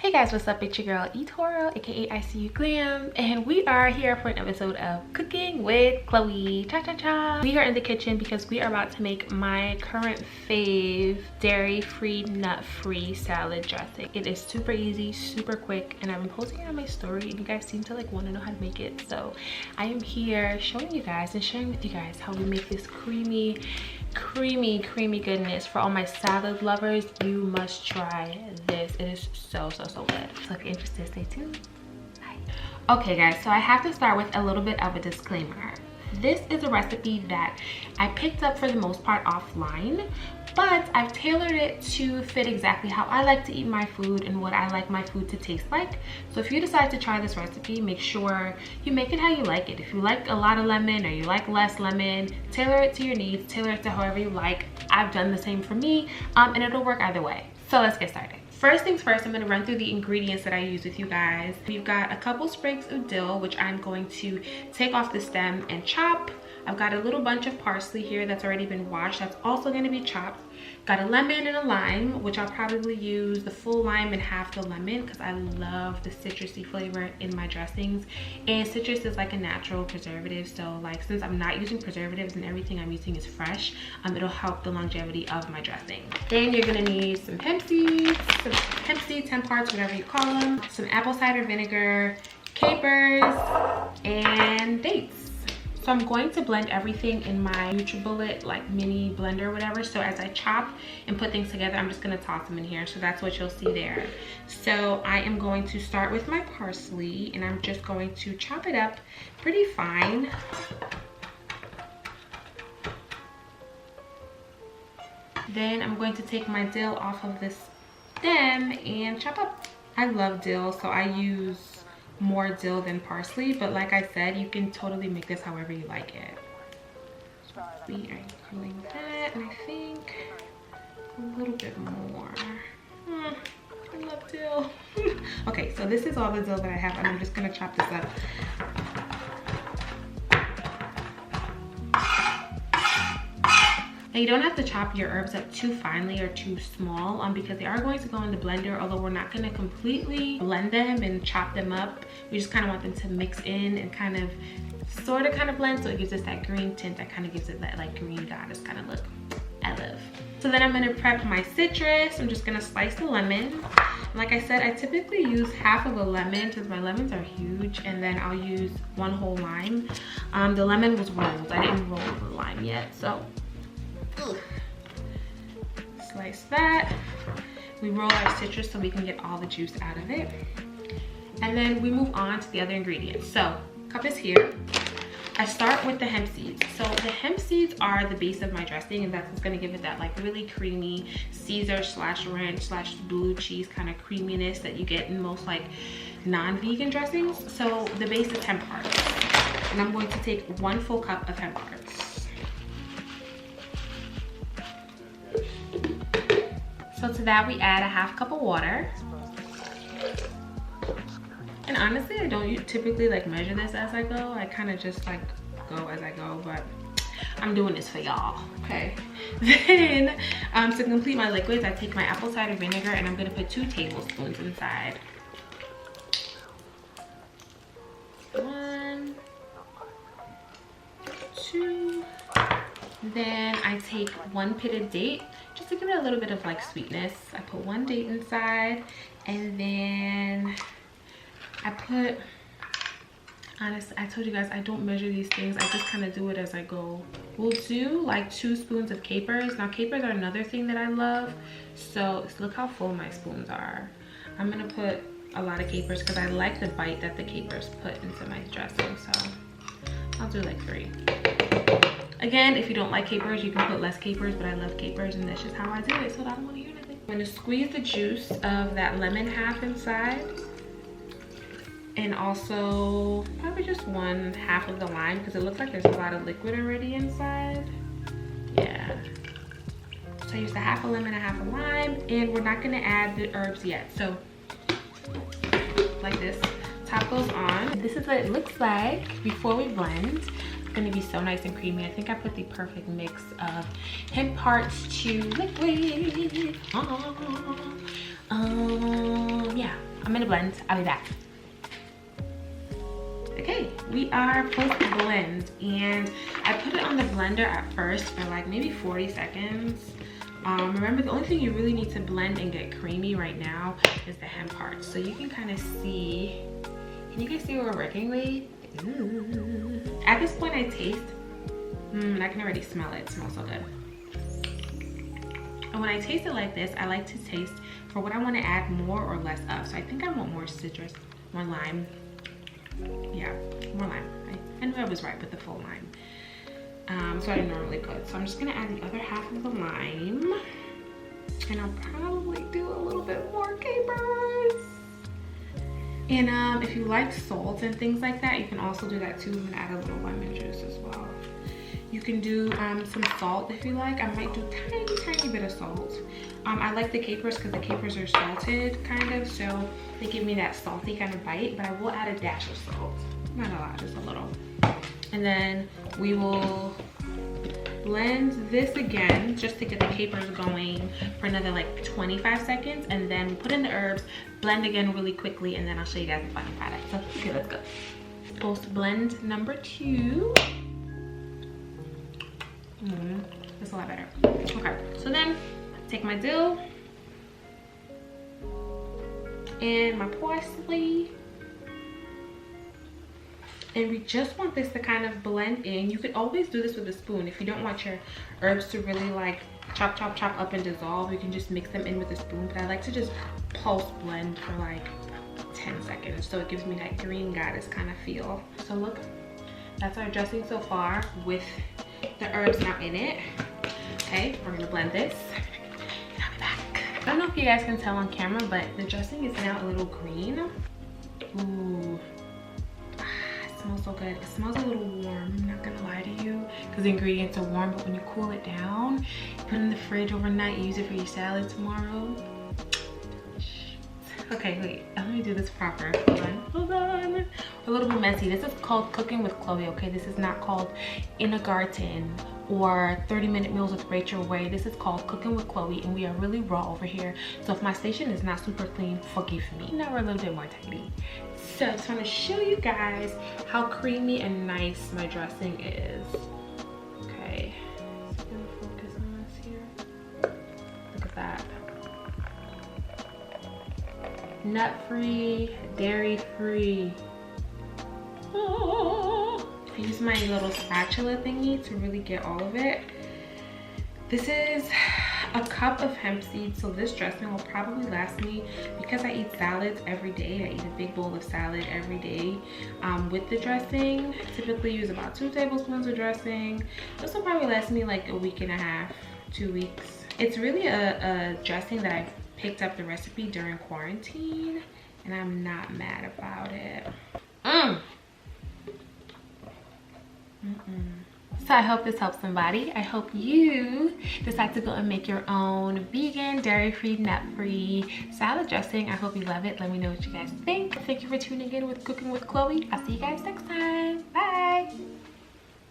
Hey guys, what's up? It's your girl eToro, aka ICU Glam, and we are here for an episode of Cooking with Chloe. Cha cha cha. We are in the kitchen because we are about to make my current fave dairy-free, nut-free salad dressing. It is super easy, super quick, and I've been posting it on my story and you guys seem to want to know how to make it. So I am here showing you guys and sharing with you guys how we make this creamy goodness. For all my salad lovers, you must try this. It is so good. So if you're interested, stay tuned. Bye. Okay guys, so I have to start with a little bit of a disclaimer. This is a recipe that I picked up for the most part offline, but I've tailored it to fit exactly how I like to eat my food and what I like my food to taste like. So if you decide to try this recipe, make sure you make it how you like it. If you like a lot of lemon or you like less lemon, tailor it to your needs, tailor it to however you like. I've done the same for me, and it'll work either way. So let's get started. First things first, I'm going to run through the ingredients that I use with you guys. We've got a couple sprigs of dill, which I'm going to take off the stem and chop. I've got a little bunch of parsley here that's already been washed. That's also going to be chopped. Got a lemon and a lime, which I'll probably use the full lime and half the lemon because I love the citrusy flavor in my dressings. And citrus is like a natural preservative, so since I'm not using preservatives and everything I'm using is fresh, it'll help the longevity of my dressing. Then you're gonna need some hemp seeds, 10 parts, whatever you call them, some apple cider vinegar, capers, and dates. So I'm going to blend everything in my NutriBullet mini blender or whatever. So as I chop and put things together, I'm just gonna toss them in here. So that's what you'll see there. So I am going to start with my parsley and I'm just going to chop it up pretty fine. Then I'm going to take my dill off of this stem and chop up. I love dill, so I use more dill than parsley, but like I said, you can totally make this however you like it. We are doing that, and I think a little bit more. I love dill. Okay, so this is all the dill that I have, and I'm just gonna chop this up. Now you don't have to chop your herbs up too finely or too small because they are going to go in the blender, although we're not going to completely blend them and chop them up. We just kind of want them to mix in and kind of blend, so it gives us that green tint that kind of gives it that green goddess kind of look I love. So then I'm going to prep my citrus. I'm just going to slice the lemon. Like I said, I typically use half of a lemon because my lemons are huge, and then I'll use one whole lime. The lemon was rolled. I didn't roll the lime yet, so slice that. We roll our citrus so we can get all the juice out of it, and then we move on to the other ingredients. So cup is here. I start with the hemp seeds. So the hemp seeds are the base of my dressing, and that's what's going to give it that really creamy Caesar / ranch / blue cheese kind of creaminess that you get in most non-vegan dressings. So the base is hemp hearts, and I'm going to take 1 full cup of hemp hearts. So to that we add a half cup of water. And honestly, I don't typically measure this as I go. I kind of just go as I go, but I'm doing this for y'all, okay? Then to complete my liquids, I take my apple cider vinegar and I'm gonna put 2 tablespoons inside. 1, 2. Then I take 1 pitted date, just to give it a little bit of sweetness. I put 1 date inside, and then I put, honestly, I told you guys I don't measure these things. I just kind of do it as I go. We'll do 2 spoons of capers. Now capers are another thing that I love. So look how full my spoons are. I'm gonna put a lot of capers because I like the bite that the capers put into my dressing. So I'll do 3. Again, if you don't like capers, you can put less capers, but I love capers and that's just how I do it, so I don't want to hear nothing. I'm gonna squeeze the juice of that lemon half inside, and also probably just 1/2 of the lime because it looks like there's a lot of liquid already inside. Yeah. So I used a half a lemon, a half a lime, and we're not gonna add the herbs yet. So like this, top goes on. This is what it looks like before we blend. Gonna be so nice and creamy. I think I put the perfect mix of hemp hearts to liquid. Yeah, I'm gonna blend. I'll be back. Okay, we are post blend, and I put it on the blender at first for like maybe 40 seconds. Remember, the only thing you really need to blend and get creamy right now is the hemp part. So you can kind of see, can you guys see what we're working with? Ooh. At this point I taste, I can already smell it. It smells so good. And when I taste it like this, I like to taste for what I want to add more or less of. So I think I want more citrus, more lime. Yeah, more lime. I knew I was right with the full lime. So I normally put. So I'm just gonna add the other half of the lime. And I'll probably do a little bit more capers. And if you like salt and things like that, you can also do that too. I'm gonna add a little lemon juice as well. You can do some salt if you like. I might do tiny bit of salt. I like the capers because the capers are salted kind of, so they give me that salty kind of bite, but I will add a dash of salt. Not a lot, just a little. And then we will blend this again just to get the capers going for another like 25 seconds, and then we'll put in the herbs, blend again really quickly, and then I'll show you guys the final product. So okay, let's go. Post blend number 2. That's a lot better. Okay, so then take my dill and my parsley, and we just want this to kind of blend in. You could always do this with a spoon if you don't want your herbs to really like chop up and dissolve. You can just mix them in with a spoon, but I like to just pulse blend for like 10 seconds so it gives me that green goddess kind of feel. So look, that's our dressing so far with the herbs now in it. Okay, we're gonna blend this. And I'll be back. I don't know if you guys can tell on camera, but the dressing is now a little green. Ooh, it smells so good. It smells a little warm, I'm not gonna lie to you, because the ingredients are warm, but when you cool it down, you put it in the fridge overnight, you use it for your salad tomorrow. Okay, wait, let me do this proper. Hold on. A little bit messy. This is called Cooking with Chloe, okay? This is not called In a Garden or 30-minute meals with Rachel Way. This is called Cooking with Chloe, and we are really raw over here. So if my station is not super clean, forgive me. Now we're a little bit more tidy. So I just want to show you guys how creamy and nice my dressing is. Okay, so I'm gonna focus on this here. Look at that. Nut-free, dairy-free. Oh. I use my little spatula thingy to really get all of it. This is a cup of hemp seeds, so this dressing will probably last me, because I eat salads every day. I eat a big bowl of salad every day with the dressing. Typically use about 2 tablespoons of dressing. This will probably last me like a week and a half, 2 weeks. It's really a dressing that I've picked up the recipe during quarantine, and I'm not mad about it. So I hope this helps somebody. I hope you decide to go and make your own vegan, dairy-free, nut-free salad dressing. I hope you love it. Let me know what you guys think. Thank you for tuning in with Cooking with Chloe. I'll see you guys next time. Bye.